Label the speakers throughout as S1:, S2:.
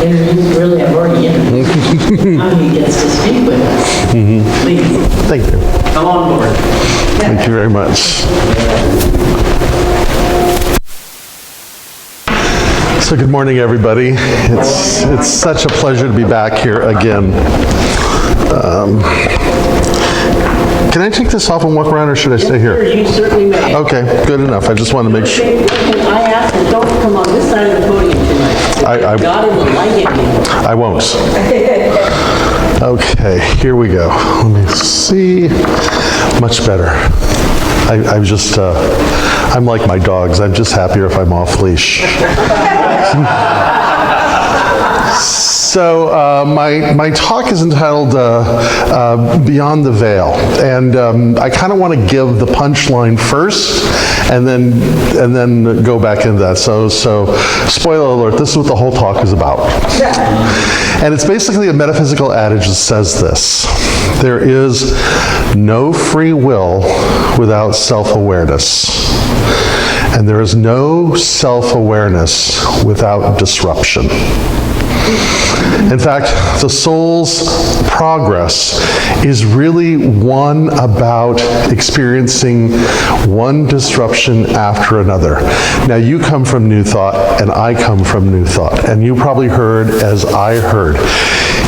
S1: interviews really have already interviewed. Now he gets to speak with us. Please,
S2: Thank you.
S1: come on board.
S2: Thank you very much. So good morning, everybody. It's such a pleasure to be back here again. Can I take this off and walk around, or should I stay
S1: Sure,
S2: here?
S1: you certainly may.
S2: Okay, good enough. I just want to make sure.
S1: I asked that don't come on this side of the podium too much. God will like it.
S2: I won't. Okay, here we go. Let me see. Much better. I'm like my dogs. I'm just happier if I'm off leash. So my talk is entitled Beyond the Veil, and I kind of want to give the punchline first, and then go back into that. So spoiler alert: this is what the whole talk is about, and it's basically a metaphysical adage that says this: there is no free will without self-awareness, and there is no self-awareness without disruption. In fact, the soul's progress is really one about experiencing one disruption after another. Now, you come from New Thought, and I come from New Thought, and you probably heard as I heard.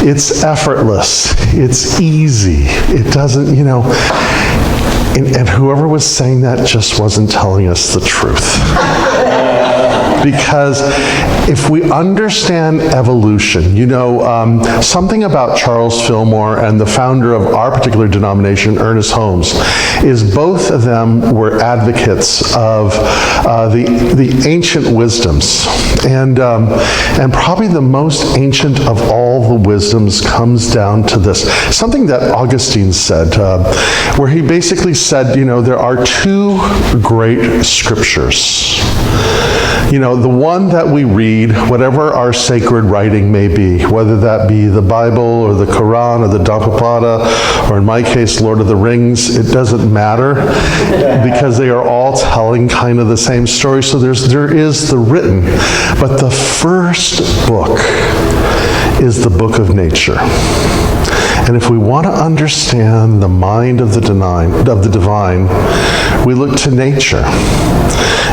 S2: It's effortless. It's easy. It doesn't, and whoever was saying that just wasn't telling us the truth. Because if we understand evolution, something about Charles Fillmore and the founder of our particular denomination, Ernest Holmes, is both of them were advocates of the ancient wisdoms. And probably the most ancient of all the wisdoms comes down to this. Something that Augustine said, where he basically said, there are two great scriptures. The one that we read, whatever our sacred writing may be, whether that be the Bible or the Quran or the Dhammapada, or in my case, Lord of the Rings, it doesn't matter, because they are all telling kind of the same story. So there is the written, but the first book is the book of nature. And if we want to understand the mind of the divine, we look to nature.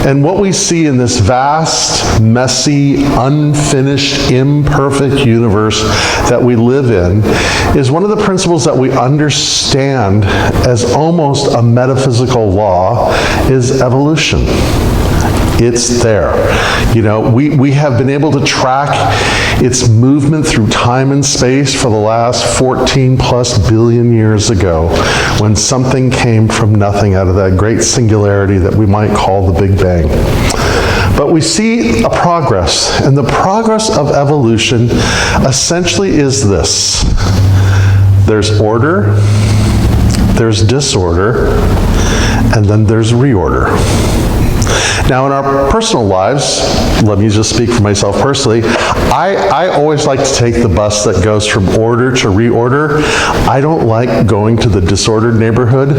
S2: And what we see in this vast, messy, unfinished, imperfect universe that we live in is one of the principles that we understand as almost a metaphysical law is evolution. It's there. We have been able to track its movement through time and space for the last 14 plus billion years ago, when something came from nothing out of that great singularity that we might call the Big Bang. But we see a progress, and the progress of evolution essentially is this. There's order, there's disorder, and then there's reorder. Now, in our personal lives, let me just speak for myself personally, I always like to take the bus that goes from order to reorder. I don't like going to the disordered neighborhood.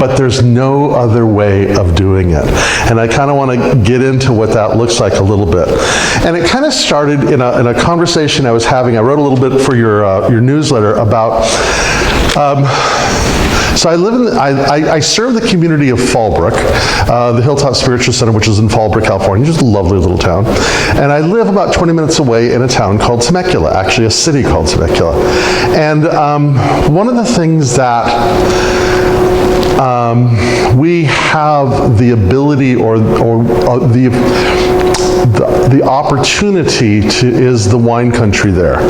S2: But there's no other way of doing it. And I kind of want to get into what that looks like a little bit. And it kind of started in a conversation I was having. I wrote a little bit for your newsletter about so I serve the community of Fallbrook, the Hilltop Spiritual Center, which is in Fallbrook, California, just a lovely little town. And I live about 20 minutes away in a town called Temecula, actually a city called Temecula. And one of the things that we have the ability or the opportunity is the wine country there.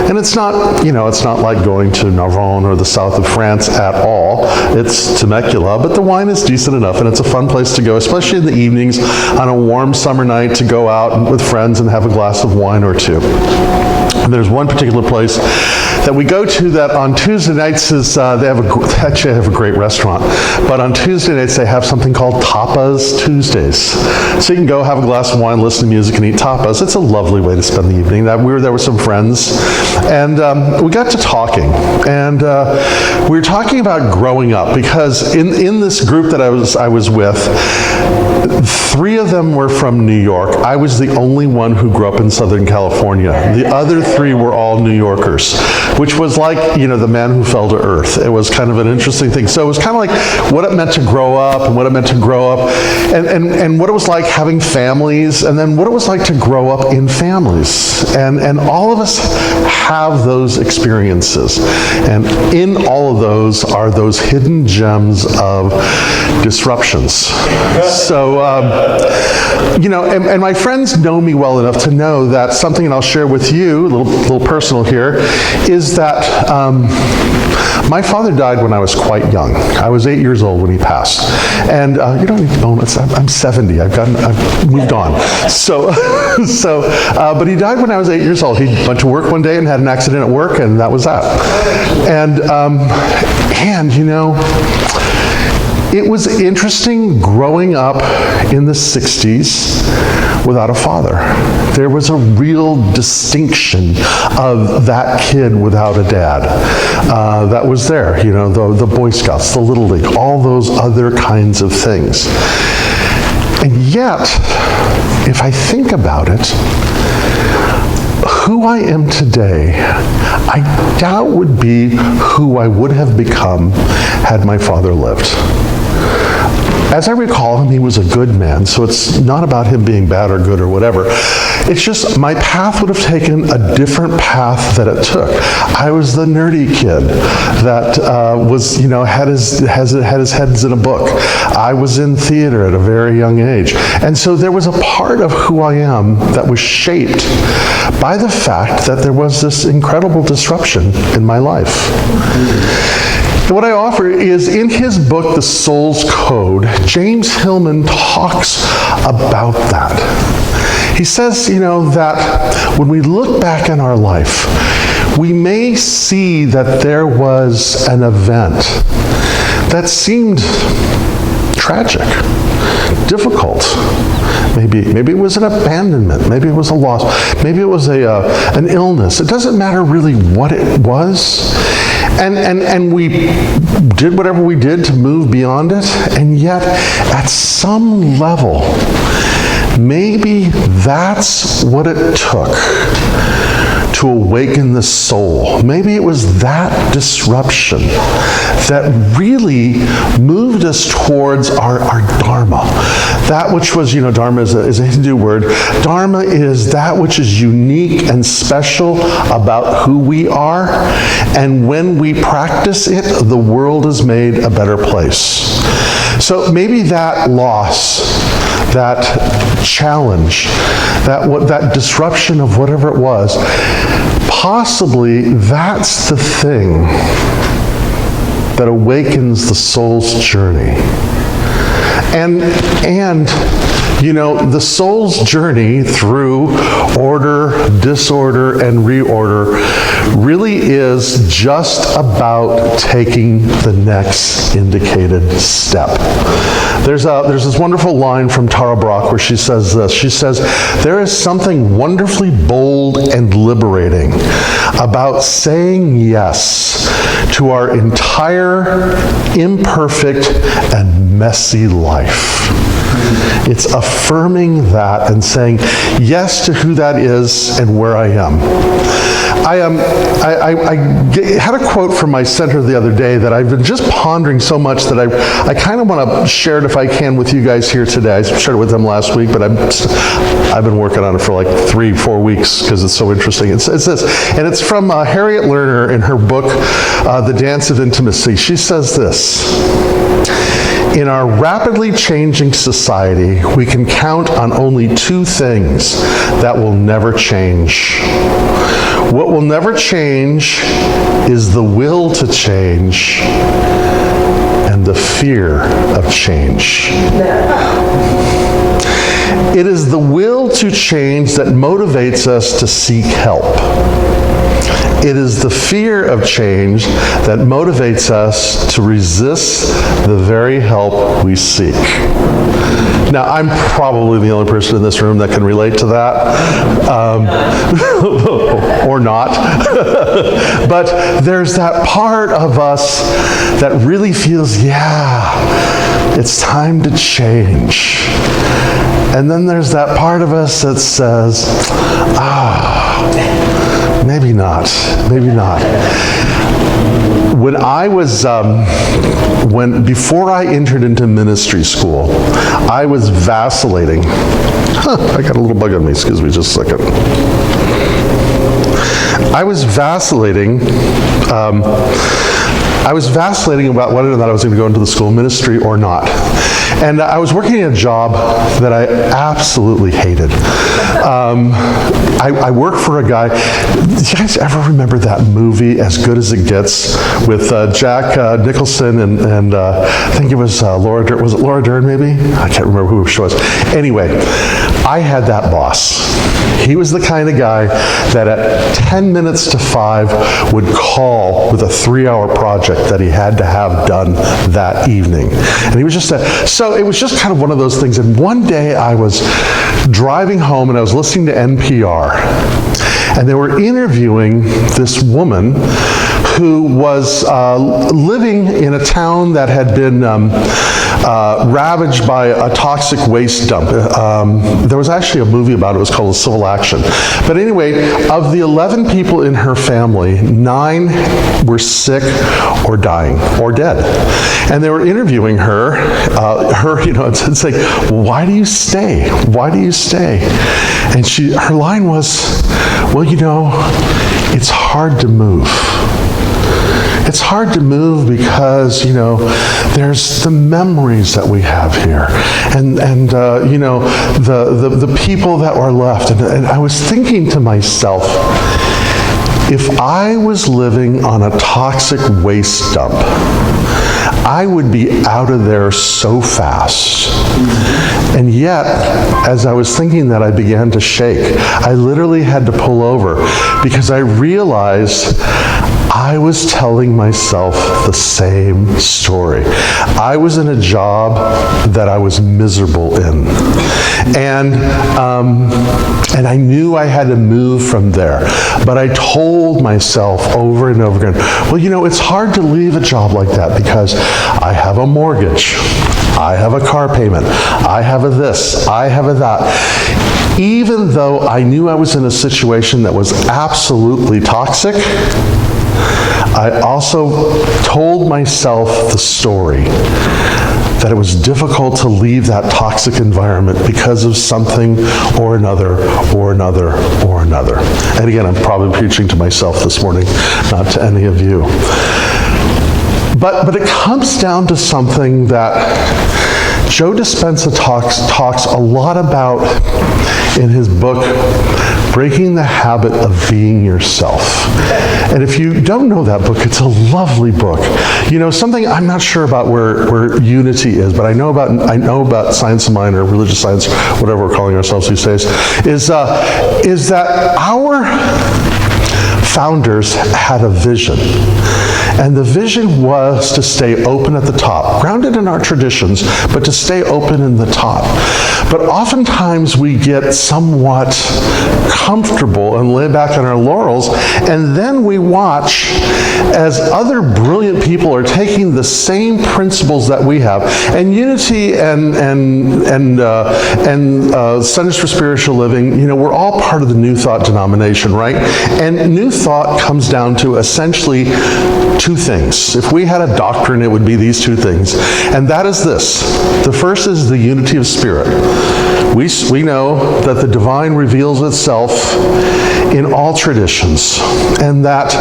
S2: And it's not, it's not like going to Narbonne or the south of France at all. It's Temecula, but the wine is decent enough, and it's a fun place to go, especially in the evenings on a warm summer night, to go out with friends and have a glass of wine or two. And there's one particular place that we go to that on Tuesday nights is, they actually have a great restaurant, but on Tuesday nights they have something called Tapas Tuesdays. So you can go have a glass of wine, listen to music, and eat tapas. It's a lovely way to spend the evening. We were there with some friends, and we got to talking, and we were talking about growing up, because in this group that I was with, 3 of them were from New York. I was the only one who grew up in Southern California. The other 3 were all New Yorkers, which was like, the man who fell to earth. It was kind of an interesting thing. So it was kind of like what it meant to grow up, and what it meant to grow up, and what it was like having families, and then what it was like to grow up in families. And all of us have those experiences. And in all of those are those hidden gems of disruptions. So, and my friends know me well enough to know that something, and I'll share with you, a little personal here, is that my father died when I was quite young. I was 8 years old when he passed. And you don't need moments. I'm 70. I've moved on. So, but he died when I was 8 years old. He went to work one day and had an accident at work, and that was that. And it was interesting growing up in the 60s without a father. There was a real distinction of that kid without a dad that was there. The Boy Scouts, the Little League, all those other kinds of things. And yet, if I think about it, who I am today, I doubt would be who I would have become had my father lived. As I recall him, he was a good man, so it's not about him being bad or good or whatever. It's just my path would have taken a different path that it took. I was the nerdy kid that had his heads in a book. I was in theater at a very young age. And so there was a part of who I am that was shaped by the fact that there was this incredible disruption in my life. And what I offer is, in his book, The Soul's Code, James Hillman talks about that. He says, that when we look back in our life, we may see that there was an event that seemed tragic, difficult. Maybe it was an abandonment. Maybe it was a loss. Maybe it was an illness. It doesn't matter really what it was. And we did whatever we did to move beyond it. And yet, at some level, maybe that's what it took to awaken the soul. Maybe it was that disruption that really moved us towards our dharma. That which was, dharma is a Hindu word. Dharma is that which is unique and special about who we are. And when we practice it, the world is made a better place. So maybe that loss, that challenge, that disruption of whatever it was, possibly that's the thing that awakens the soul's journey. And the soul's journey through order, disorder, and reorder really is just about taking the next indicated step. There's this wonderful line from Tara Brach where she says this. She says, "There is something wonderfully bold and liberating about saying yes to our entire imperfect and messy life." It's affirming that and saying yes to who that is and where I am. I had a quote from my center the other day that I've been just pondering so much that I kind of want to share it if I can with you guys here today. I shared it with them last week, but I've been working on it for like 3-4 weeks because it's so interesting. It's this, and it's from Harriet Lerner in her book, The Dance of Intimacy. She says this: "In our rapidly changing society, we can count on only 2 things that will never change. What will never change is the will to change and the fear of change." It is the will to change that motivates us to seek help. It is the fear of change that motivates us to resist the very help we seek. Now, I'm probably the only person in this room that can relate to that, or not. But there's that part of us that really feels, yeah, it's time to change. And then there's that part of us that says, maybe not, maybe not. When I was, before I entered into ministry school, I was vacillating. I got a little bug on me, excuse me just a second. I was vacillating about whether or not I was going to go into the school of ministry or not. And I was working a job that I absolutely hated. I worked for a guy. Do you guys ever remember that movie, As Good as It Gets, with Jack Nicholson and I think it was Laura Dern. Was it Laura Dern, maybe? I can't remember who she was. Anyway, I had that boss. He was the kind of guy that at 10 minutes to 5 would call with a 3-hour project that he had to have done that evening. And he was just so it was just kind of one of those things. And one day I was driving home and I was listening to NPR. And they were interviewing this woman who was living in a town that had been ravaged by a toxic waste dump. There was actually a movie about it. It was called Civil Action. But anyway, of the 11 people in her family, 9 were sick or dying or dead. And they were interviewing her, it's like, why do you stay? Why do you stay? And her line was, well, it's hard to move. It's hard to move because, there's the memories that we have here and the people that were left. And I was thinking to myself, if I was living on a toxic waste dump, I would be out of there so fast. And yet, as I was thinking that, I began to shake. I literally had to pull over because I realized I was telling myself the same story. I was in a job that I was miserable in. And I knew I had to move from there. But I told myself over and over again, well, it's hard to leave a job like that because I have a mortgage, I have a car payment, I have a this, I have a that. Even though I knew I was in a situation that was absolutely toxic, I also told myself the story that it was difficult to leave that toxic environment because of something or another, or another, or another. And again, I'm probably preaching to myself this morning, not to any of you. But it comes down to something that Joe Dispenza talks a lot about in his book, Breaking the Habit of Being Yourself. And if you don't know that book, it's a lovely book. Something I'm not sure about where unity is, but I know about science of mind or religious science, whatever we're calling ourselves these days, is that our founders had a vision. And the vision was to stay open at the top, grounded in our traditions, but to stay open in the top. But oftentimes we get somewhat comfortable and lay back on our laurels, and then we watch as other brilliant people are taking the same principles that we have. And unity and Centers for Spiritual Living, we're all part of the New Thought denomination, right? And New Thought comes down to essentially 2 things. If we had a doctrine, it would be these 2 things. And that is this. The first is the unity of spirit. We know that the divine reveals itself in all traditions, and that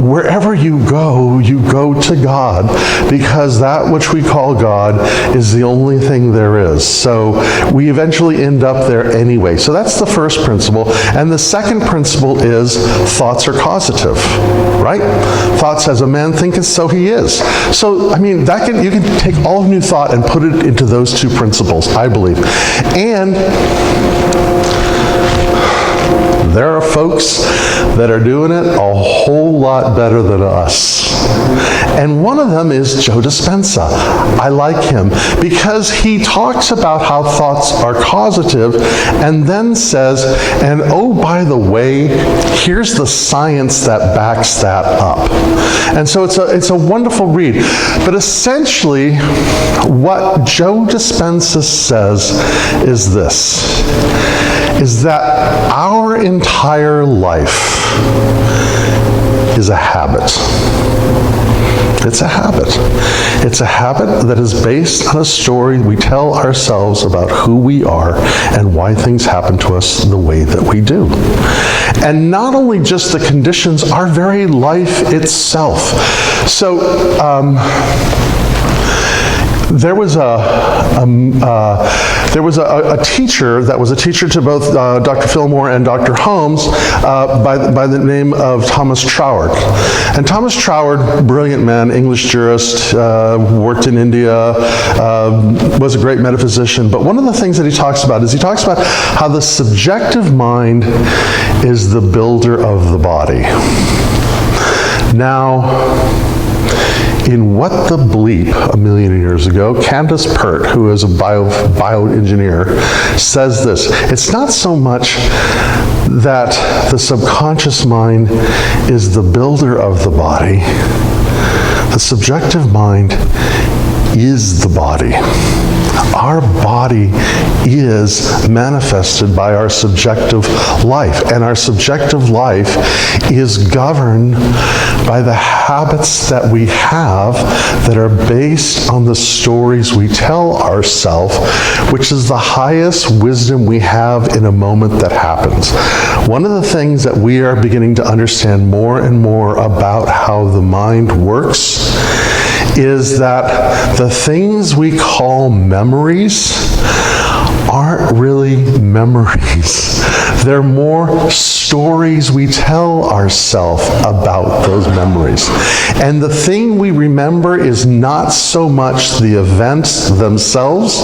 S2: wherever you go to God, because that which we call God is the only thing there is. So we eventually end up there anyway. So that's the first principle. And the second principle is thoughts are causative, right? Thought says a man thinketh, so he is. So, I mean, you can take all of New Thought and put it into those two principles, I believe. And there are folks that are doing it a whole lot better than us. And one of them is Joe Dispenza. I like him because he talks about how thoughts are causative and then says, and oh, by the way, here's the science that backs that up. And so it's a wonderful read. But essentially, what Joe Dispenza says is this, is that our entire life is a habit. It's a habit. It's a habit that is based on a story we tell ourselves about who we are and why things happen to us the way that we do. And not only just the conditions, our very life itself. So, there was a teacher that was a teacher to both Dr. Fillmore and Dr. Holmes by the name of Thomas Troward. And Thomas Troward, brilliant man, English jurist, worked in India, was a great metaphysician. But one of the things that he talks about how the subjective mind is the builder of the body. Now, in What the Bleep, a million years ago, Candace Pert, who is a bioengineer, says this: it's not so much that the subconscious mind is the builder of the body. The subjective mind is the body. Our body is manifested by our subjective life, and our subjective life is governed by the habits that we have that are based on the stories we tell ourselves, which is the highest wisdom we have in a moment that happens. One of the things that we are beginning to understand more and more about how the mind works is that the things we call memories aren't really memories. They're more stories we tell ourselves about those memories. And the thing we remember is not so much the events themselves,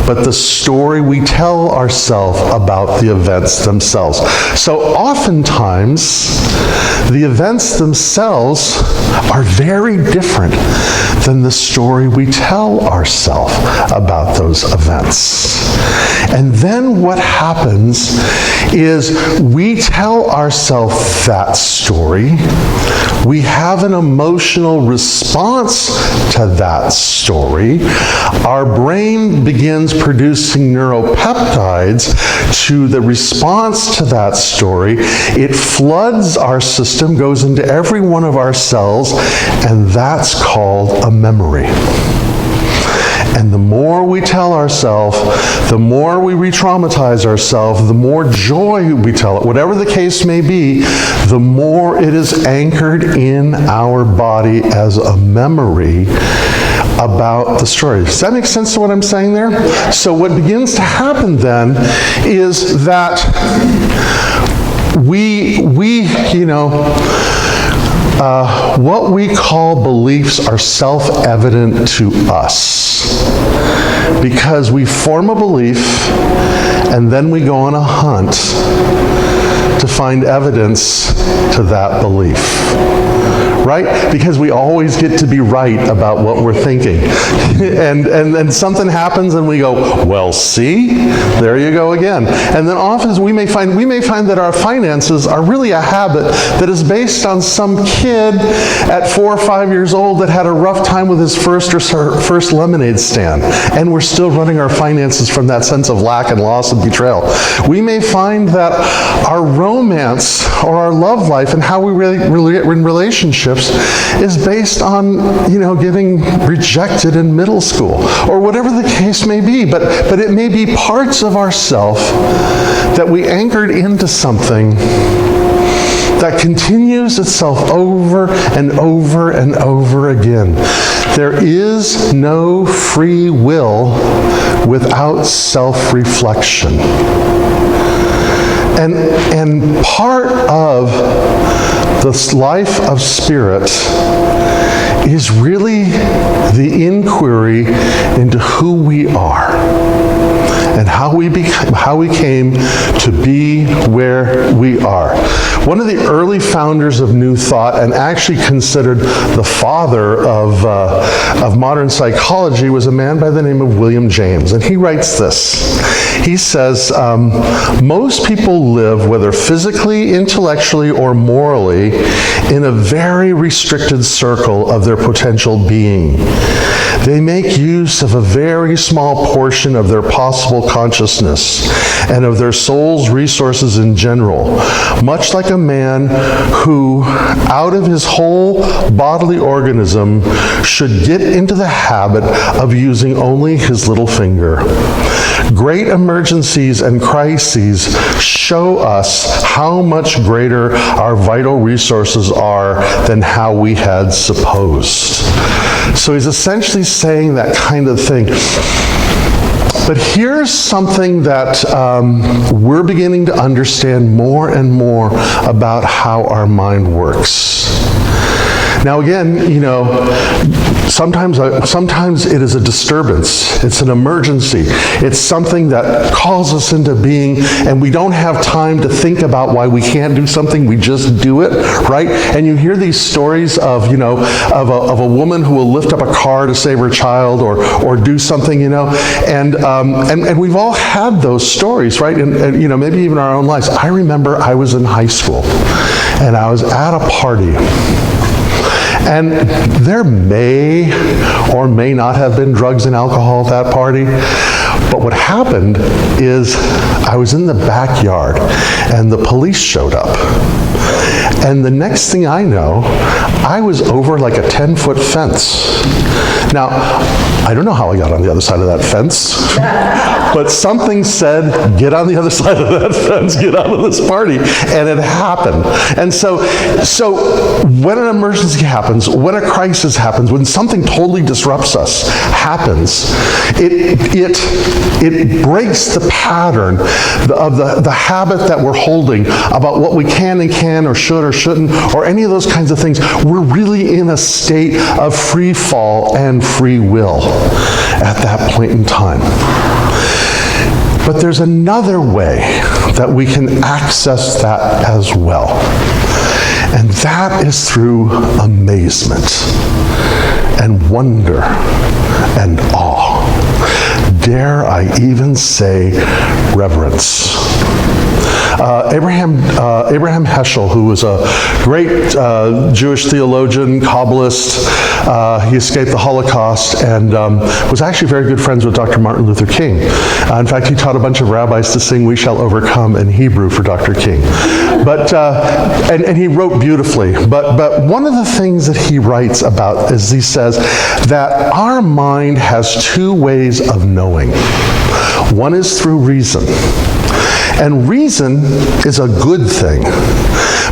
S2: but the story we tell ourselves about the events themselves. So oftentimes, the events themselves are very different than the story we tell ourselves about those events. And then what happens is we tell ourselves that story. We have an emotional response to that story. Our brain begins producing neuropeptides to the response to that story. It floods our system, goes into every one of our cells, and that's called a memory. And the more we tell ourselves, the more we re-traumatize ourselves, the more joy we tell it, whatever the case may be, the more it is anchored in our body as a memory about the story. Does that make sense to what I'm saying there? So what begins to happen then is that what we call beliefs are self-evident to us because we form a belief and then we go on a hunt to find evidence to that belief. Right? Because we always get to be right about what we're thinking. and something happens and we go, well, see? There you go again. And then often we may find that our finances are really a habit that is based on some kid at 4 or 5 years old that had a rough time with his first lemonade stand. And we're still running our finances from that sense of lack and loss and betrayal. We may find that our romance or our love life and how we in relationships is based on, getting rejected in middle school, or whatever the case may be. But it may be parts of ourself that we anchored into something that continues itself over and over and over again. There is no free will without self-reflection. And part of this life of spirit is really the inquiry into who we are and how we came to be where we are. One of the early founders of New Thought, and actually considered the father of modern psychology, was a man by the name of William James. And he writes this. He says, most people live, whether physically, intellectually, or morally, in a very restricted circle of their potential being. They make use of a very small portion of their possible consciousness and of their soul's resources in general, much like a man who, out of his whole bodily organism, should get into the habit of using only his little finger. Great emergencies and crises show us how much greater our vital resources are than how we had supposed. So he's essentially saying that kind of thing. But here's something that we're beginning to understand more and more about how our mind works. Now again, you know, sometimes it is a disturbance. It's an emergency. It's something that calls us into being, and we don't have time to think about why we can't do something. We just do it, right? And you hear these stories of, you know, of a woman who will lift up a car to save her child, or do something, you know, and we've all had those stories, right? And you know, maybe even our own lives. I remember I was in high school, and I was at a party. And there may or may not have been drugs and alcohol at that party. But what happened is I was in the backyard and the police showed up. And the next thing I know, I was over like a 10-foot fence. Now, I don't know how I got on the other side of that fence, but something said, get on the other side of that fence, get out of this party, and it happened. And so when an emergency happens, when a crisis happens, when something totally disrupts us happens, it breaks the pattern of the habit that we're holding about what we can and can or should or shouldn't or any of those kinds of things. We're really in a state of free fall and free will at that point in time. But there's another way that we can access that as well. And that is through amazement and wonder and awe. Dare I even say reverence. Abraham Heschel, who was a great Jewish theologian, Kabbalist, he escaped the Holocaust and was actually very good friends with Dr. Martin Luther King. In fact, he taught a bunch of rabbis to sing "We Shall Overcome" in Hebrew for Dr. King. But and he wrote beautifully. But one of the things that he writes about is he says that our mind has two ways of knowing. One is through reason. And reason is a good thing.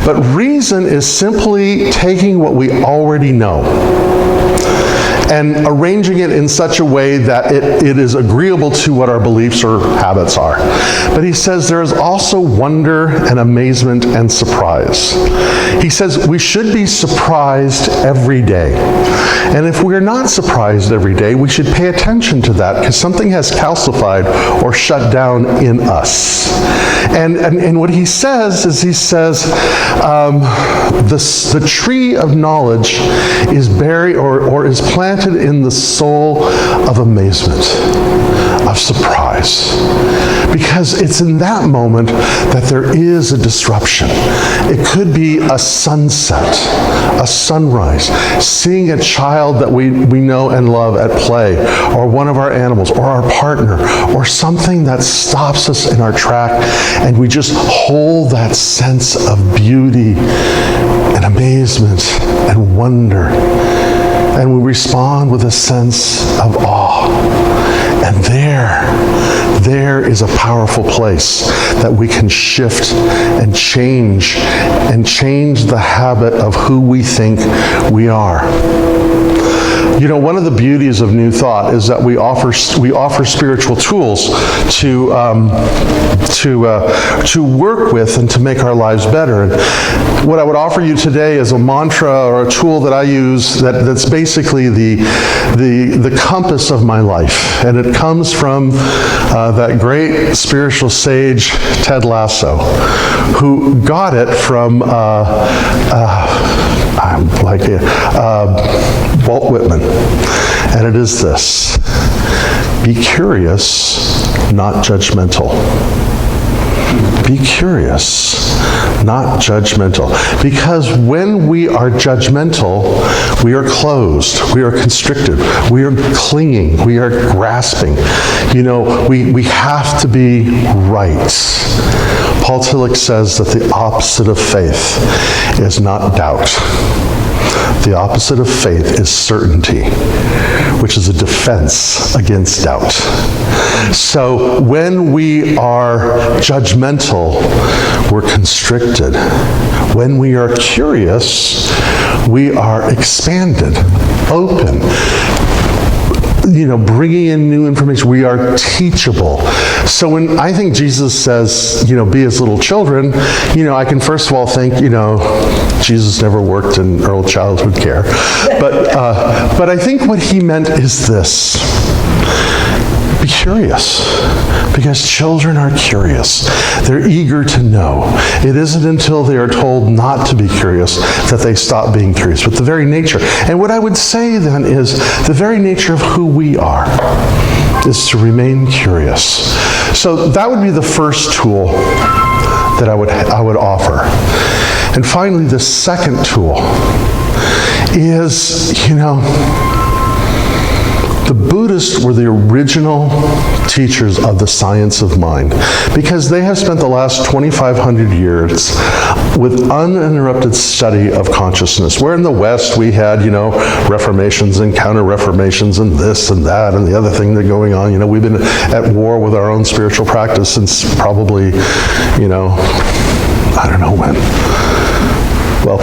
S2: But reason is simply taking what we already know and arranging it in such a way that it is agreeable to what our beliefs or habits are. But he says there is also wonder and amazement and surprise. He says we should be surprised every day. And if we're not surprised every day, we should pay attention to that because something has calcified or shut down in us. And what he says is the tree of knowledge is buried or is planted in the soul of amazement, of surprise. Because it's in that moment that there is a disruption. It could be a sunset, a sunrise, seeing a child that we know and love at play, or one of our animals, or our partner, or something that stops us in our track, and we just hold that sense of beauty and amazement and wonder. And we respond with a sense of awe. And there is a powerful place that we can shift and change the habit of who we think we are. one of the beauties of New Thought is that we offer spiritual tools to work with and to make our lives better. And what I would offer you today is a mantra or a tool that I use that's basically the compass of my life. And it comes from that great spiritual sage, Ted Lasso, who got it from Walt Whitman. And it is this: be curious, not judgmental. Be curious, not judgmental. Because when we are judgmental, we are closed, we are constricted, we are clinging, we are grasping. We have to be right. Paul Tillich says that the opposite of faith is not doubt. The opposite of faith is certainty, which is a defense against doubt. So when we are judgmental, we're constricted. When we are curious, we are expanded, open. Bringing in new information, we are teachable. So when I think Jesus says, be as little children, I can first of all think, Jesus never worked in early childhood care. But I think what he meant is this: be curious, because children are curious. They're eager to know. It isn't until they are told not to be curious that they stop being curious, but the very nature. And what I would say then is the very nature of who we are is to remain curious. So that would be the first tool that I would offer. And finally, the second tool is, the Buddhists were the original teachers of the science of mind, because they have spent the last 2,500 years with uninterrupted study of consciousness. Where in the West we had, reformations and counter-reformations and this and that and the other thing that's going on. We've been at war with our own spiritual practice since probably, I don't know when. Well,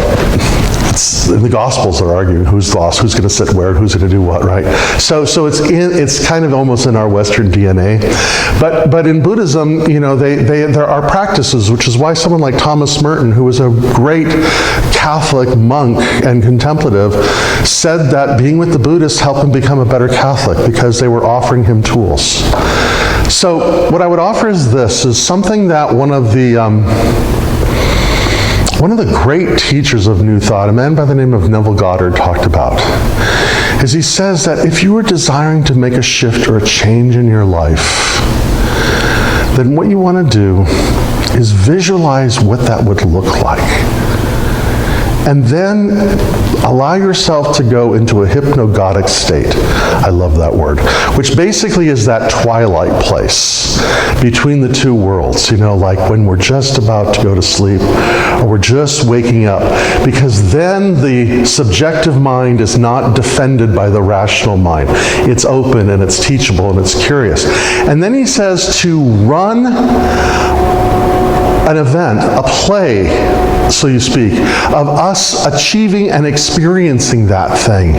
S2: the Gospels are arguing who's lost, who's going to sit where, who's going to do what, right? So it's kind of almost in our Western DNA. But in Buddhism, there are practices, which is why someone like Thomas Merton, who was a great Catholic monk and contemplative, said that being with the Buddhists helped him become a better Catholic, because they were offering him tools. So what I would offer is this, is something that one of the great teachers of New Thought, a man by the name of Neville Goddard, talked about, is he says that if you are desiring to make a shift or a change in your life, then what you want to do is visualize what that would look like. And then allow yourself to go into a hypnagogic state. I love that word. Which basically is that twilight place between the two worlds. Like when we're just about to go to sleep or we're just waking up. Because then the subjective mind is not defended by the rational mind. It's open and it's teachable and it's curious. And then he says to run an event, a play, so you speak, of us achieving and experiencing that thing.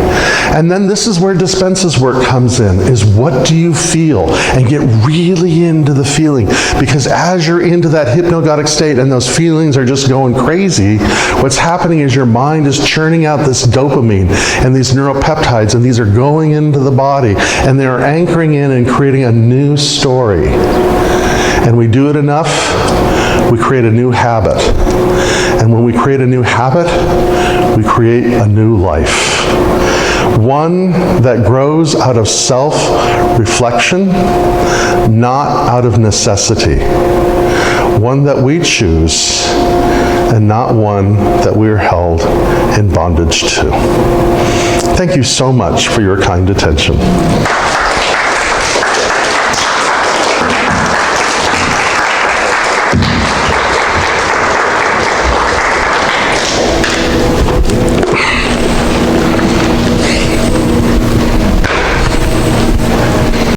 S2: And then this is where Dispenza's work comes in, is what do you feel? And get really into the feeling. Because as you're into that hypnagogic state and those feelings are just going crazy, what's happening is your mind is churning out this dopamine and these neuropeptides, and these are going into the body, and they are anchoring in and creating a new story. And we do it enough, we create a new habit. And when we create a new habit, we create a new life. One that grows out of self-reflection, not out of necessity. One that we choose, and not one that we're held in bondage to. Thank you so much for your kind attention.